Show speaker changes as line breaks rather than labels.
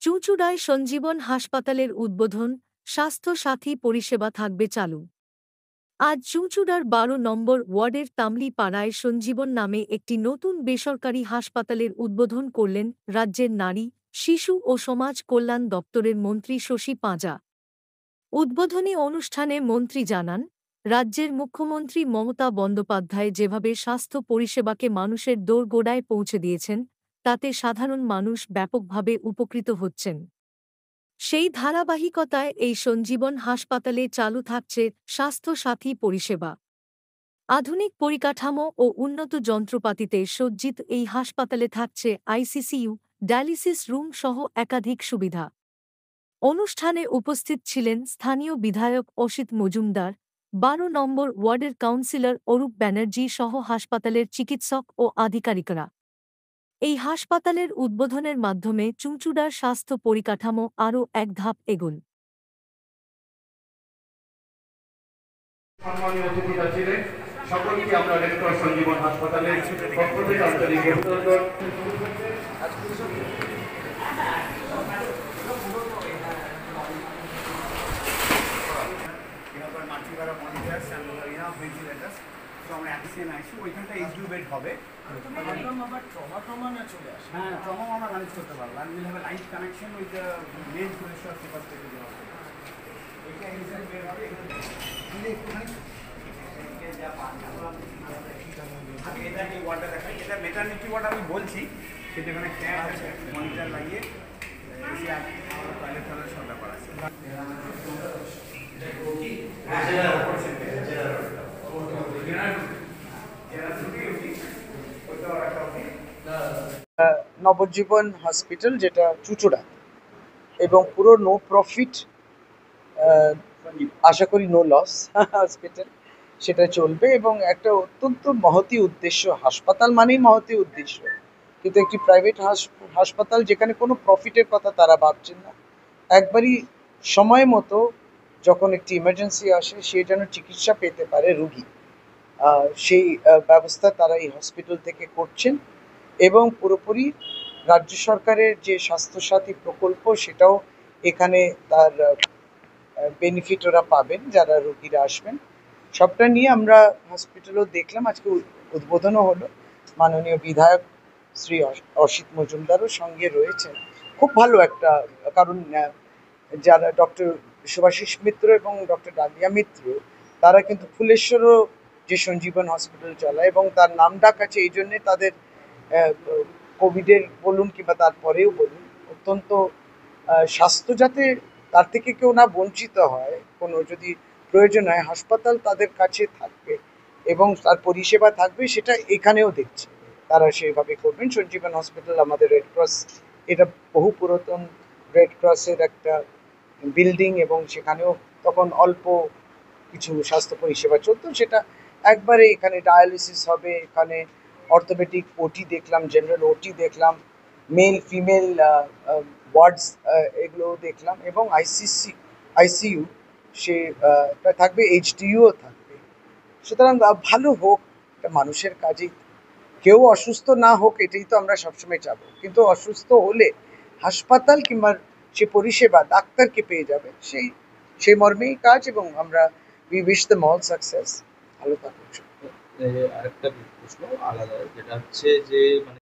চুঁচুড়ায় সঞ্জীবন হাসপাতালের উদ্বোধন, স্বাস্থ্য সাথী পরিষেবা থাকবে চালু। আজ চুঁচুড়ার ১২ নম্বর ওয়ার্ডের তামলি পাড়ায় সঞ্জীবন নামে একটি নতুন বেসরকারি হাসপাতালের উদ্বোধন করলেন রাজ্যের নারী, শিশু ও সমাজ কল্যাণ দপ্তরের মন্ত্রী শশী পাঁজা। উদ্বোধনী অনুষ্ঠানে মন্ত্রী জানান, রাজ্যের মুখ্যমন্ত্রী মমতা বন্দ্যোপাধ্যায় যেভাবে স্বাস্থ্য পরিষেবাকে মানুষের দোরগোড়ায় পৌঁছে দিয়েছেন, তাতে সাধারণ মানুষ ব্যাপকভাবে উপকৃত হচ্ছেন। সেই ধারাবাহিকতায় এই সঞ্জীবন হাসপাতালে চালু থাকছে স্বাস্থ্য সাথী পরিষেবা। আধুনিক পরিকাঠামো ও উন্নত যন্ত্রপাতিতে সজ্জিত এই হাসপাতালে থাকছে আইসিসিইউ, ডায়ালিসিস রুম সহ একাধিক সুবিধা। অনুষ্ঠানে উপস্থিত ছিলেন স্থানীয় বিধায়ক অসিত মজুমদার, ১২ নম্বর ওয়ার্ডের কাউন্সিলর অরূপ ব্যানার্জি সহ হাসপাতালের চিকিৎসক ও আধিকারিকরা। এই হাসপাতালের উদ্বোধনের মাধ্যমে চুঁচুড়ার স্বাস্থ্য পরিকাঠামো আরও এক ধাপ এগোন।
সম্মানীয় অতিথিরা ছিলেন, সকলকে আমরা রেড ক্রস সঞ্জীবন হাসপাতালের পক্ষ থেকে আন্তরিক অভিনন্দন। ওইখানটা এইচডিউ বেড হবে, হ্যাঁ ট্রমা আমরা ম্যানেজ করতে পারবো। and we'll have a live connection with the main Bhubaneswar Super Specialty Hospital. এটা এইচডিউ বেড হবে, এটা কি ওয়ার্ডটা দেখাই, এটা মেটারনিটি ওয়ার্ড আমি বলছি, সেটা এখানে ক্যাপ আছে, মনিটর লাগিয়ে এসে আমরা টয়লেট টয়লেট সব ব্যাপার আছে।
নবজীবন হসপিটাল যেটা চুঁচুড়া এবং পুরো নো প্রফিট, আশা করি নো লস হসপিটাল, সেটা চলবে এবং একটা অত্যন্ত মহতি উদ্দেশ্য। হাসপাতাল মানেই মহতি উদ্দেশ্য, কিন্তু একটি প্রাইভেট হাসপাতাল যেখানে কোনো প্রফিটের কথা তারা ভাবছেন না, একবারই সময় মতো যখন একটি ইমার্জেন্সি আসে সে যেন চিকিৎসা পেতে পারে রুগী, সেই ব্যবস্থা তারা এই হসপিটাল থেকে করছেন। এবং পুরোপুরি রাজ্য সরকারের যে স্বাস্থ্যসাথী প্রকল্প সেটাও এখানে তার বেনিফিট ওরা পাবেন যারা রোগীরা আসবেন। সবটা নিয়ে আমরা হসপিটালও দেখলাম, আজকে উদ্বোধনও হলো। মাননীয় বিধায়ক শ্রী অসিত মজুমদারও সঙ্গে রয়েছেন। খুব ভালো একটা, কারণ যারা ডক্টর শুভাশিস মিত্র এবং ডক্টর ডালিয়া মিত্র তারা কিন্তু ফুলেশ্বরও যে সঞ্জীবন হসপিটাল চালায় এবং তার নাম ডাক আছে এই জন্যে তাদের কোভিডের বলুন কিংবা তারপরেও বলুন অত্যন্ত স্বাস্থ্য যাতে তার থেকে কেউ না বঞ্চিত হয়, কোনো যদি প্রয়োজন হয় হাসপাতাল তাদের কাছে থাকবে এবং তার পরিষেবা থাকবে, সেটা এখানেও দেখছে তারা সেইভাবে করবেন। সঞ্জীবন হসপিটাল আমাদের রেড ক্রস, এটা বহু পুরাতন রেড ক্রসের একটা বিল্ডিং এবং সেখানেও তখন অল্প কিছু স্বাস্থ্য পরিষেবা চলতো, সেটা একবারে এখানে ডায়ালিসিস হবে, এখানে অর্থোপেডিক ওটি দেখলাম, জেনারেল ওটি দেখলাম, মেল ফিমেল ওয়ার্ডস এগুলোও দেখলাম এবং আইসিইউ সেটা থাকবে, এইচডিইউও থাকবে। সুতরাং ভালো হোক, এটা মানুষের কাজেই, কেউ অসুস্থ না হোক এটাই তো আমরা সবসময় চাবো, কিন্তু অসুস্থ হলে হাসপাতাল কিংবা সে পরিষেবা ডাক্তারকে পেয়ে যাবে, সেই মর্মেই কাজ। এবং আমরা we wish the all success. ভালো থাকুন।
আরেকটা প্রশ্ন আলাদা, যেটা হচ্ছে যে মানে